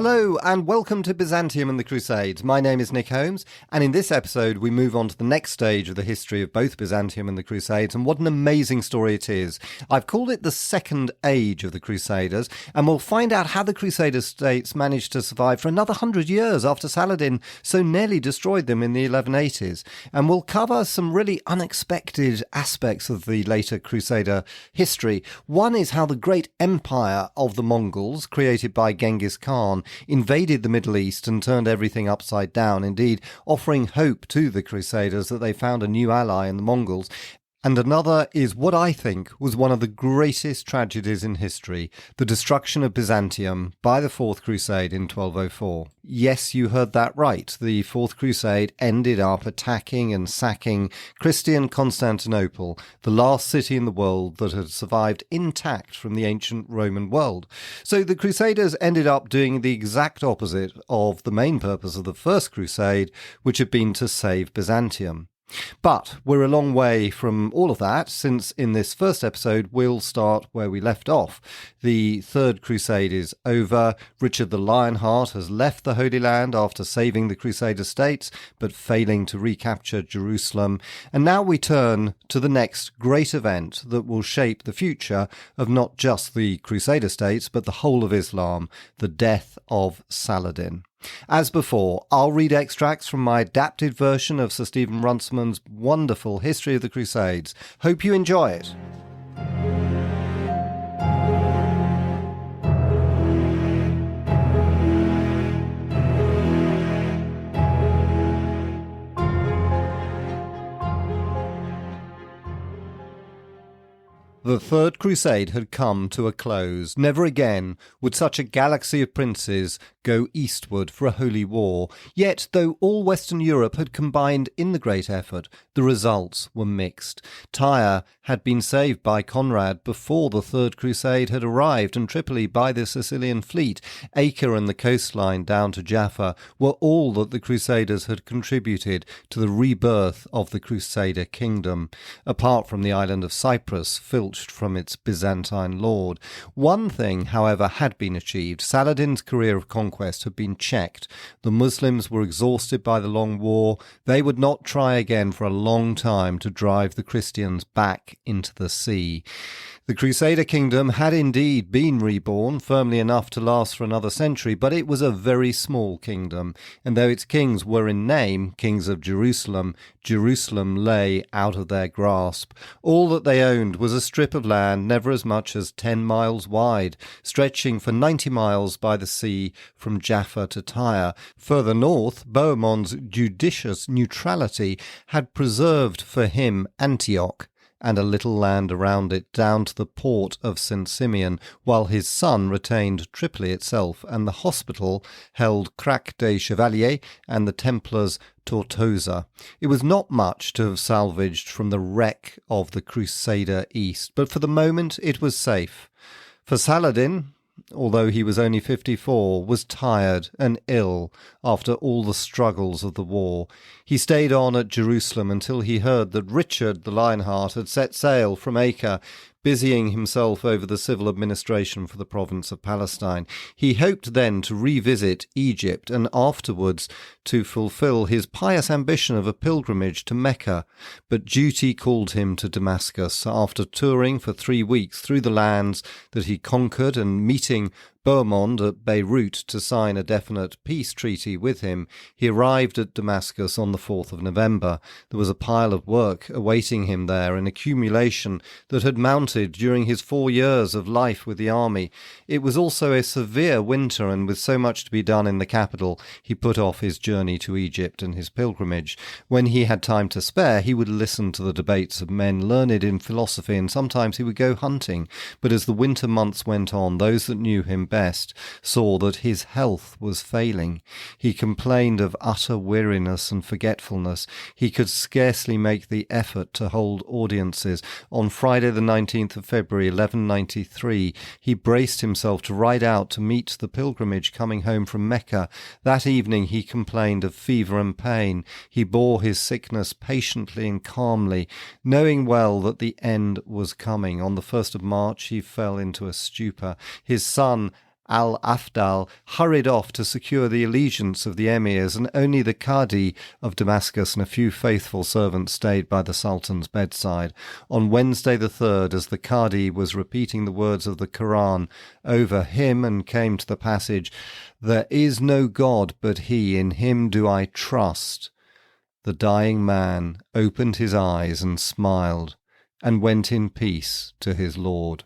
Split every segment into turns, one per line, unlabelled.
Hello and welcome to Byzantium and the Crusades. My name is Nick Holmes, and in this episode we move on to the next stage of the history of both Byzantium and the Crusades, and what an amazing story it is. I've called it the Second Age of the Crusaders, and we'll find out how the Crusader states managed to survive for another 100 years after Saladin so nearly destroyed them in the 1180s. And we'll cover some really unexpected aspects of the later Crusader history. One is how the great empire of the Mongols, created by Genghis Khan, invaded the Middle East and turned everything upside down, indeed offering hope to the Crusaders that they found a new ally in the Mongols. And another is what I think was one of the greatest tragedies in history, the destruction of Byzantium by the Fourth Crusade in 1204. Yes, you heard that right. The Fourth Crusade ended up attacking and sacking Christian Constantinople, the last city in the world that had survived intact from the ancient Roman world. So the Crusaders ended up doing the exact opposite of the main purpose of the First Crusade, which had been to save Byzantium. But we're a long way from all of that, since in this first episode we'll start where we left off. The Third Crusade is over. Richard the Lionheart has left the Holy Land after saving the Crusader states, but failing to recapture Jerusalem. And now we turn to the next great event that will shape the future of not just the Crusader states, but the whole of Islam, the death of Saladin. As before, I'll read extracts from my adapted version of Sir Stephen Runciman's wonderful History of the Crusades. Hope you enjoy it. The Third Crusade had come to a close. Never again would such a galaxy of princes go eastward for a holy war. Yet, though all Western Europe had combined in the great effort, the results were mixed. Tyre had been saved by Conrad before the Third Crusade had arrived, and Tripoli by the Sicilian fleet. Acre and the coastline down to Jaffa were all that the Crusaders had contributed to the rebirth of the Crusader kingdom, apart from the island of Cyprus, filched from its Byzantine lord. One thing, however, had been achieved. Saladin's career of conquest had been checked. The Muslims were exhausted by the long war. They would not try again for a long time to drive the Christians back into the sea. The Crusader kingdom had indeed been reborn, firmly enough to last for another century, but it was a very small kingdom, and though its kings were in name kings of Jerusalem, Jerusalem lay out of their grasp. All that they owned was a strip of land never as much as 10 miles wide, stretching for 90 miles by the sea from Jaffa to Tyre. Further north, Bohemond's judicious neutrality had preserved for him Antioch, and a little land around it down to the port of St. Simeon, while his son retained Tripoli itself, and the hospital held Crac des Chevaliers and the Templars Tortosa. It was not much to have salvaged from the wreck of the Crusader East, but for the moment it was safe. For Saladin, although he was only 54, was tired and ill after all the struggles of the war. He stayed on at Jerusalem until he heard that Richard the Lionheart had set sail from Acre, busying himself over the civil administration for the province of Palestine. He hoped then to revisit Egypt and afterwards to fulfill his pious ambition of a pilgrimage to Mecca, but duty called him to Damascus. After touring for 3 weeks through the lands that he conquered and meeting Bohemond at Beirut to sign a definite peace treaty with him, he arrived at Damascus on the 4th of November. There was a pile of work awaiting him there, an accumulation that had mounted during his 4 years of life with the army. It was also a severe winter, and with so much to be done in the capital, he put off his journey to Egypt and his pilgrimage. When he had time to spare, he would listen to the debates of men learned in philosophy, and sometimes he would go hunting. But as the winter months went on, those that knew him best saw that his health was failing. He complained of utter weariness and forgetfulness. He could scarcely make the effort to hold audiences. On Friday the 19th of February 1193, he braced himself to ride out to meet the pilgrimage coming home from Mecca. That evening he complained of fever and pain. He bore his sickness patiently and calmly, knowing well that the end was coming. On the 1st of March he fell into a stupor. His son al-Afdal hurried off to secure the allegiance of the emirs, and only the Qadi of Damascus and a few faithful servants stayed by the Sultan's bedside. On Wednesday the 3rd, as the Qadi was repeating the words of the Quran over him and came to the passage, "There is no God but He, in Him do I trust," the dying man opened his eyes and smiled, and went in peace to his Lord.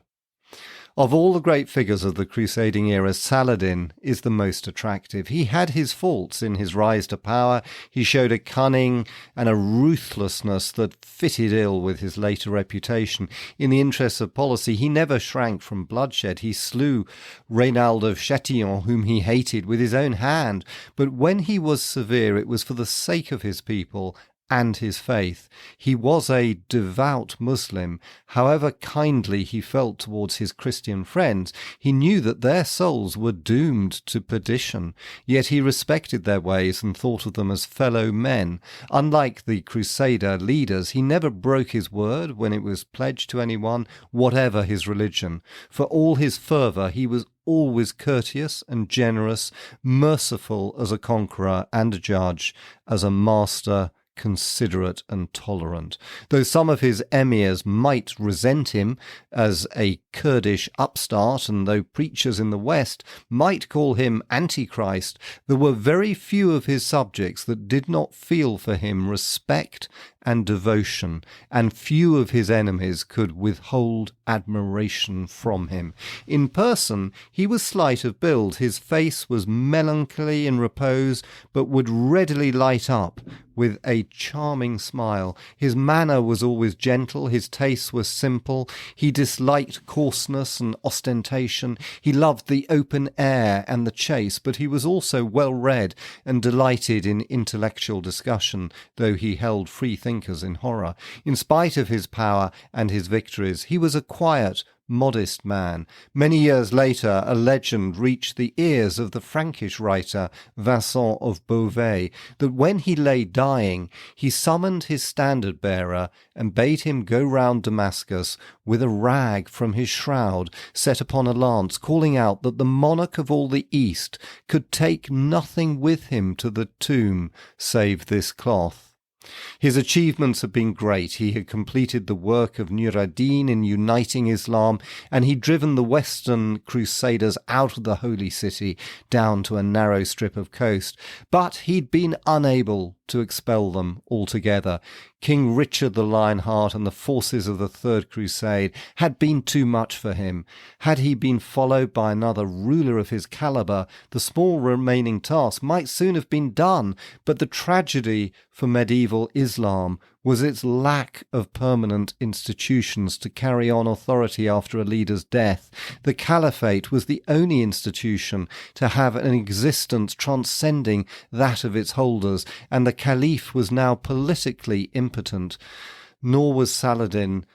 Of all the great figures of the crusading era, Saladin is the most attractive. He had his faults in his rise to power. He showed a cunning and a ruthlessness that fitted ill with his later reputation. In the interests of policy, he never shrank from bloodshed. He slew Reynald of Châtillon, whom he hated, with his own hand. But when he was severe, it was for the sake of his people and his faith. He was a devout Muslim. However kindly he felt towards his Christian friends, he knew that their souls were doomed to perdition. Yet he respected their ways and thought of them as fellow men. Unlike the Crusader leaders, he never broke his word when it was pledged to anyone, whatever his religion. For all his fervour, he was always courteous and generous, merciful as a conqueror and a judge, as a master, considerate and tolerant. Though some of his emirs might resent him as a Kurdish upstart, and though preachers in the West might call him Antichrist, there were very few of his subjects that did not feel for him respect and devotion, and few of his enemies could withhold admiration from him. In person, he was slight of build. His face was melancholy in repose, but would readily light up with a charming smile. His manner was always gentle. His tastes were simple. He disliked coarseness and ostentation. He loved the open air and the chase, but he was also well read and delighted in intellectual discussion, though he held free thinkers in horror. In spite of his power and his victories, he was a quiet, modest man. Many years later, a legend reached the ears of the Frankish writer Vincent of Beauvais that when he lay dying, he summoned his standard-bearer and bade him go round Damascus with a rag from his shroud set upon a lance, calling out that the monarch of all the East could take nothing with him to the tomb save this cloth. His achievements had been great. He had completed the work of Nur ad-Din in uniting Islam, and he'd driven the Western Crusaders out of the Holy City down to a narrow strip of coast. But he'd been unable to expel them altogether. King Richard the Lionheart and the forces of the Third Crusade had been too much for him. Had he been followed by another ruler of his calibre, the small remaining task might soon have been done, but the tragedy for medieval Islam was its lack of permanent institutions to carry on authority after a leader's death. The caliphate was the only institution to have an existence transcending that of its holders, and the caliph was now politically impotent. Nor was Saladin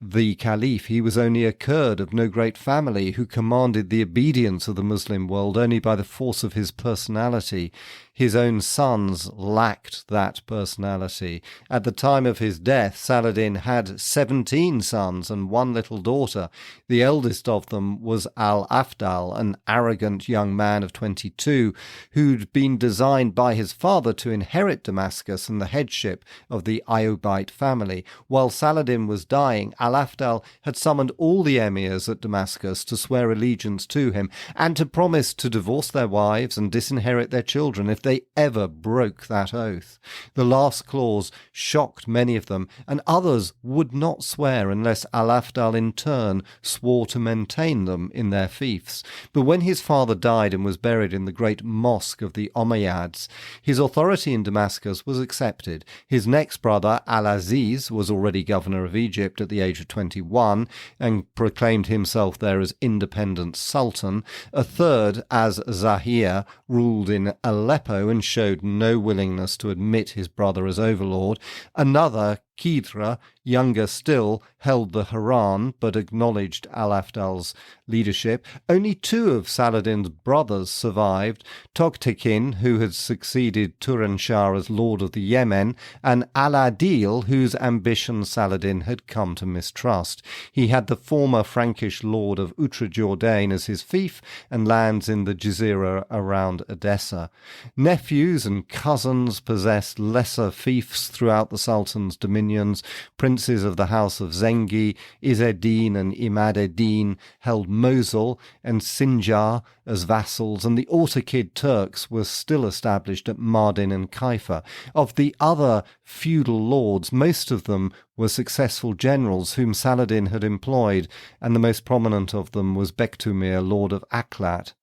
the caliph. He was only a Kurd of no great family who commanded the obedience of the Muslim world only by the force of his personality. His own sons lacked that personality. At the time of his death, Saladin had 17 sons and one little daughter. The eldest of them was al-Afdal, an arrogant young man of 22, who'd been designed by his father to inherit Damascus and the headship of the Ayyubite family. While Saladin was dying, al-Afdal had summoned all the emirs at Damascus to swear allegiance to him and to promise to divorce their wives and disinherit their children if they ever broke that oath. The last clause shocked many of them, and others would not swear unless al-Afdal in turn swore to maintain them in their fiefs. But when his father died and was buried in the great mosque of the Umayyads, his authority in Damascus was accepted. His next brother, al-Aziz, was already governor of Egypt at the age of 21 and proclaimed himself there as independent sultan. A third, az-Zahir, ruled in Aleppo and showed no willingness to admit his brother as overlord. Another, Khidr, younger still, held the Haran but acknowledged Al-Afdal's leadership. Only 2 of Saladin's brothers survived, Toghtekin, who had succeeded Turan Shah as lord of the Yemen, and Al-Adil, whose ambition Saladin had come to mistrust. He had the former Frankish lord of Outrejourdain as his fief and lands in the Jazira around Edessa. Nephews and cousins possessed lesser fiefs throughout the Sultan's dominions. Princes of the house of Zengi, Izzeddin and Imad-ed-Din held Mosul and Sinjar as vassals, and the Ortakid Turks were still established at Mardin and Kaifa. Of the other feudal lords, most of them were successful generals whom Saladin had employed, and the most prominent of them was Bektumir, lord of Aklat.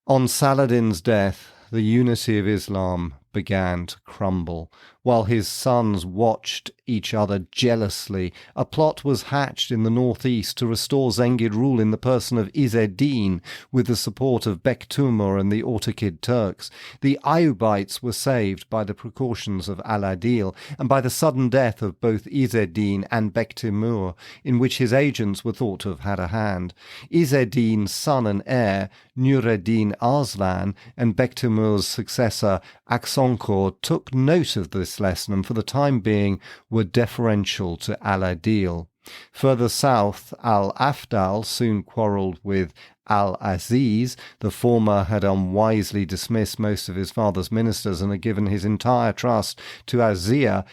On Saladin's death, the unity of Islam began to crumble. While his sons watched each other jealously, a plot was hatched in the northeast to restore Zengid rule in the person of Izzeddin, with the support of Bektumur and the Ortakid Turks. The Ayyubites were saved by the precautions of Al-Adil, and by the sudden death of both Izzeddin and Bektumur, in which his agents were thought to have had a hand. Izzeddin's son and heir, Nur-ed-Din Arslan, and Bektumur's successor, Aksonkor, took note of this lesson and for the time being were deferential to Al-Adil. Further south, Al-Afdal soon quarrelled with Al-Aziz. The former had unwisely dismissed most of his father's ministers and had given his entire trust to Azir,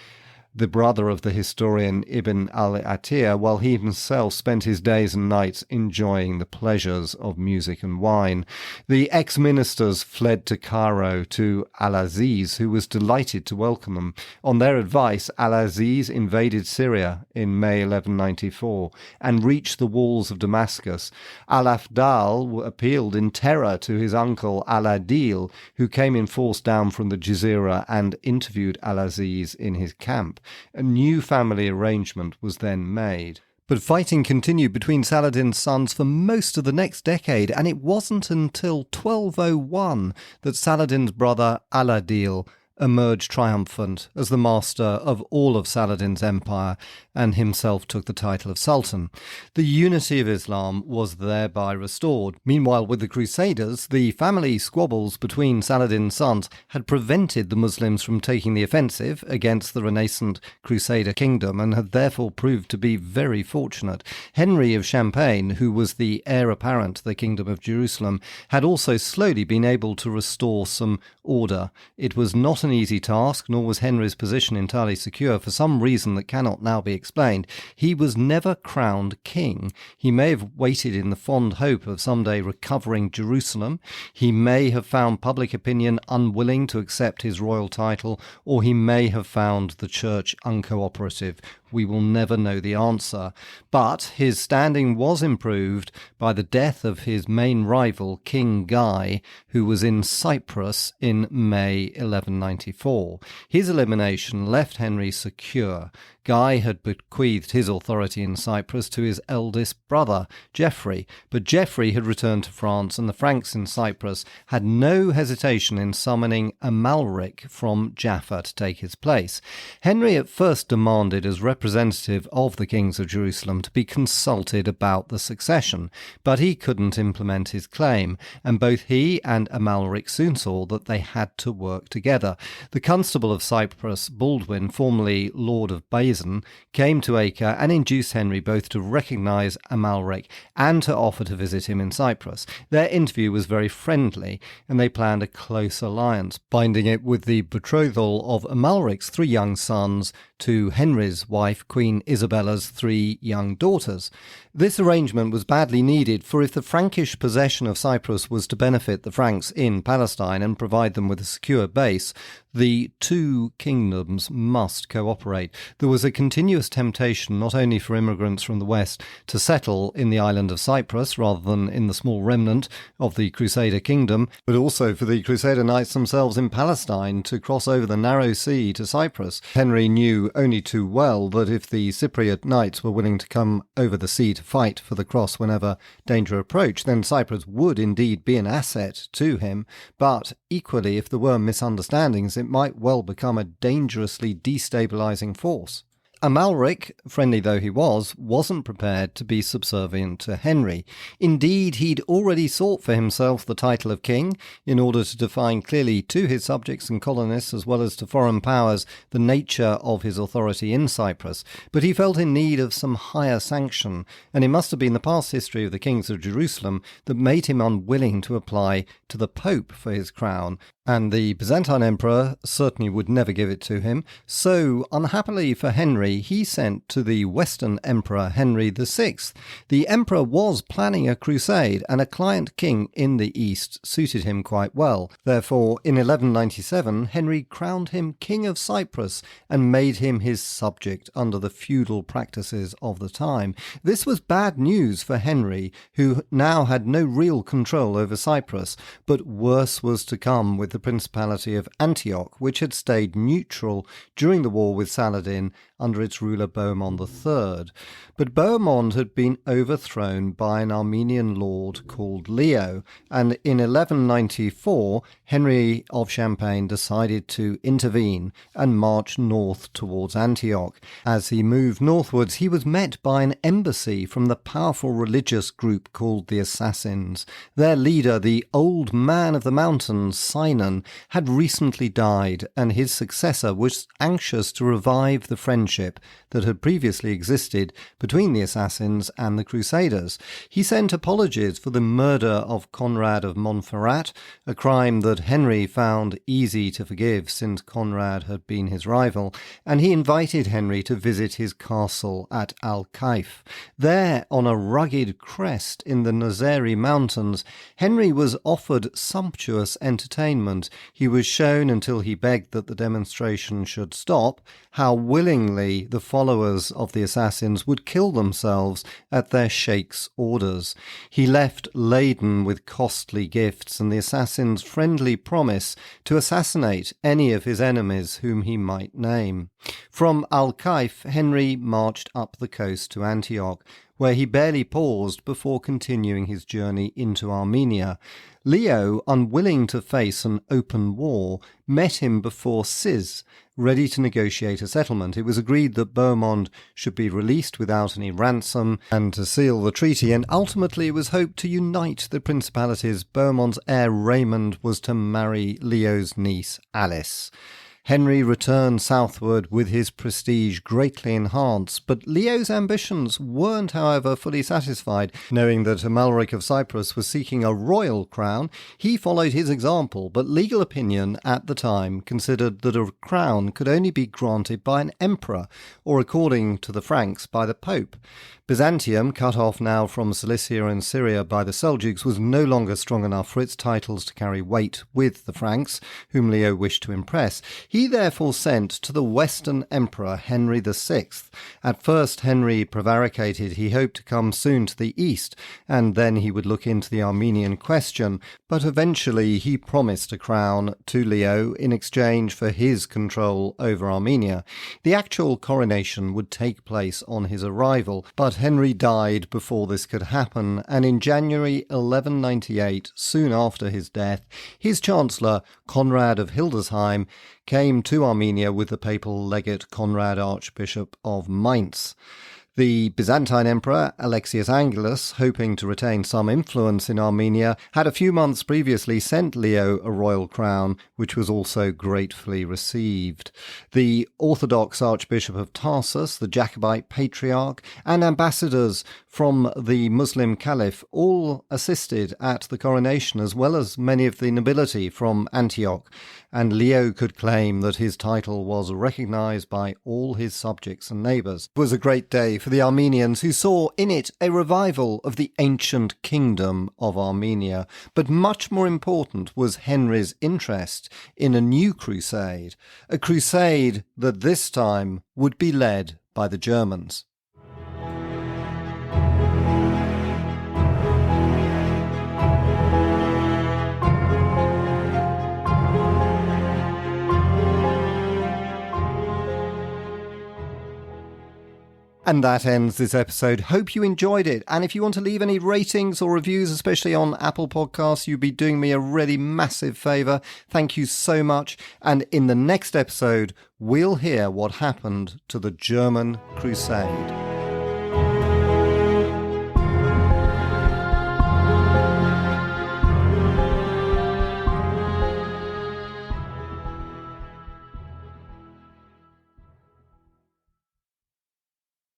the brother of the historian Ibn al-Atir, while he himself spent his days and nights enjoying the pleasures of music and wine. The ex-ministers fled to Cairo to Al-Aziz, who was delighted to welcome them. On their advice, Al-Aziz invaded Syria in May 1194 and reached the walls of Damascus. Al-Afdal appealed in terror to his uncle Al-Adil, who came in force down from the Jazira and interviewed Al-Aziz in his camp. A new family arrangement was then made. But fighting continued between Saladin's sons for most of the next decade, and it wasn't until 1201 that Saladin's brother Al-Adil emerged triumphant as the master of all of Saladin's empire and himself took the title of Sultan. The unity of Islam was thereby restored. Meanwhile, with the Crusaders, the family squabbles between Saladin's sons had prevented the Muslims from taking the offensive against the renascent Crusader kingdom and had therefore proved to be very fortunate. Henry of Champagne, who was the heir apparent to the kingdom of Jerusalem, had also slowly been able to restore some order. It was not an easy task, nor was Henry's position entirely secure for some reason that cannot now be explained. He was never crowned king. He may have waited in the fond hope of someday recovering Jerusalem. He may have found public opinion unwilling to accept his royal title, or he may have found the church uncooperative. We will never know the answer. But his standing was improved by the death of his main rival, King Guy, who was in Cyprus in May 1194. His elimination left Henry secure. Guy had bequeathed his authority in Cyprus to his eldest brother, Geoffrey, but Geoffrey had returned to France, and the Franks in Cyprus had no hesitation in summoning Amalric from Jaffa to take his place. Henry at first demanded, as representative of the kings of Jerusalem, to be consulted about the succession, but he couldn't implement his claim, and both he and Amalric soon saw that they had to work together. The constable of Cyprus, Baldwin, formerly Lord of Bazan, came to Acre and induced Henry both to recognise Amalric and to offer to visit him in Cyprus. Their interview was very friendly, and they planned a close alliance, binding it with the betrothal of Amalric's 3 young sons to Henry's wife, Queen Isabella's 3 young daughters. This arrangement was badly needed, for if the Frankish possession of Cyprus was to benefit the Franks in Palestine and provide them with a secure base, the 2 kingdoms must cooperate. There was a continuous temptation not only for immigrants from the west to settle in the island of Cyprus rather than in the small remnant of the Crusader kingdom, but also for the Crusader knights themselves in Palestine to cross over the narrow sea to Cyprus. Henry knew only too well that if the Cypriot knights were willing to come over the sea to fight for the cross whenever danger approached, then Cyprus would indeed be an asset to him, but equally, if there were misunderstandings, it might well become a dangerously destabilising force. Amalric, friendly though he was, wasn't prepared to be subservient to Henry. Indeed, he'd already sought for himself the title of king in order to define clearly to his subjects and colonists, as well as to foreign powers, the nature of his authority in Cyprus. But he felt in need of some higher sanction, and it must have been the past history of the kings of Jerusalem that made him unwilling to apply to the Pope for his crown, and the Byzantine emperor certainly would never give it to him. So, unhappily for Henry, he sent to the Western Emperor Henry VI. The emperor was planning a crusade, and a client king in the east suited him quite well. Therefore, in 1197, Henry crowned him King of Cyprus and made him his subject under the feudal practices of the time. This was bad news for Henry, who now had no real control over Cyprus, but worse was to come with the Principality of Antioch, which had stayed neutral during the war with Saladin under its ruler Bohemond III. But Bohemond had been overthrown by an Armenian lord called Leo, and in 1194 Henry of Champagne decided to intervene and march north towards Antioch. As he moved northwards, he was met by an embassy from the powerful religious group called the Assassins. Their leader, the Old Man of the Mountains, Sinan, had recently died, and his successor was anxious to revive the friendship that had previously existed between the Assassins and the Crusaders. He sent apologies for the murder of Conrad of Montferrat, a crime that Henry found easy to forgive since Conrad had been his rival, and he invited Henry to visit his castle at Al-Kaif. There, on a rugged crest in the Nazeri Mountains, Henry was offered sumptuous entertainment. He was shown, until he begged that the demonstration should stop, how willingly the followers of the Assassins would kill themselves at their sheikh's orders. He left laden with costly gifts and the Assassins' friendly promise to assassinate any of his enemies whom he might name. From Al-Kaif, Henry marched up the coast to Antioch, where he barely paused before continuing his journey into Armenia. Leo, unwilling to face an open war, met him before Sis, ready to negotiate a settlement. It was agreed that Bohemond should be released without any ransom and to seal the treaty, and ultimately it was hoped to unite the principalities. Bohemond's heir Raymond was to marry Leo's niece Alice. Henry returned southward with his prestige greatly enhanced, but Leo's ambitions weren't, however, fully satisfied. Knowing that Amalric of Cyprus was seeking a royal crown, he followed his example, but legal opinion at the time considered that a crown could only be granted by an emperor, or according to the Franks, by the Pope. Byzantium, cut off now from Cilicia and Syria by the Seljuks, was no longer strong enough for its titles to carry weight with the Franks, whom Leo wished to impress. He therefore sent to the Western Emperor Henry VI. At first Henry prevaricated. He hoped to come soon to the east, and then he would look into the Armenian question, but eventually he promised a crown to Leo in exchange for his control over Armenia. The actual coronation would take place on his arrival, but Henry died before this could happen, and in January 1198, soon after his death, his chancellor, Conrad of Hildesheim, came to Armenia with the papal legate Conrad, Archbishop of Mainz. The Byzantine Emperor Alexius Angelus, hoping to retain some influence in Armenia, had a few months previously sent Leo a royal crown, which was also gratefully received. The Orthodox Archbishop of Tarsus, the Jacobite Patriarch, and ambassadors from the Muslim Caliph all assisted at the coronation, as well as many of the nobility from Antioch, and Leo could claim that his title was recognized by all his subjects and neighbors. It was a great day for the Armenians, who saw in it a revival of the ancient kingdom of Armenia. But much more important was Henry's interest in a new crusade, a crusade that this time would be led by the Germans. And that ends this episode. Hope you enjoyed it. And if you want to leave any ratings or reviews, especially on Apple Podcasts, you'd be doing me a really massive favour. Thank you so much. And in the next episode, we'll hear what happened to the German Crusade.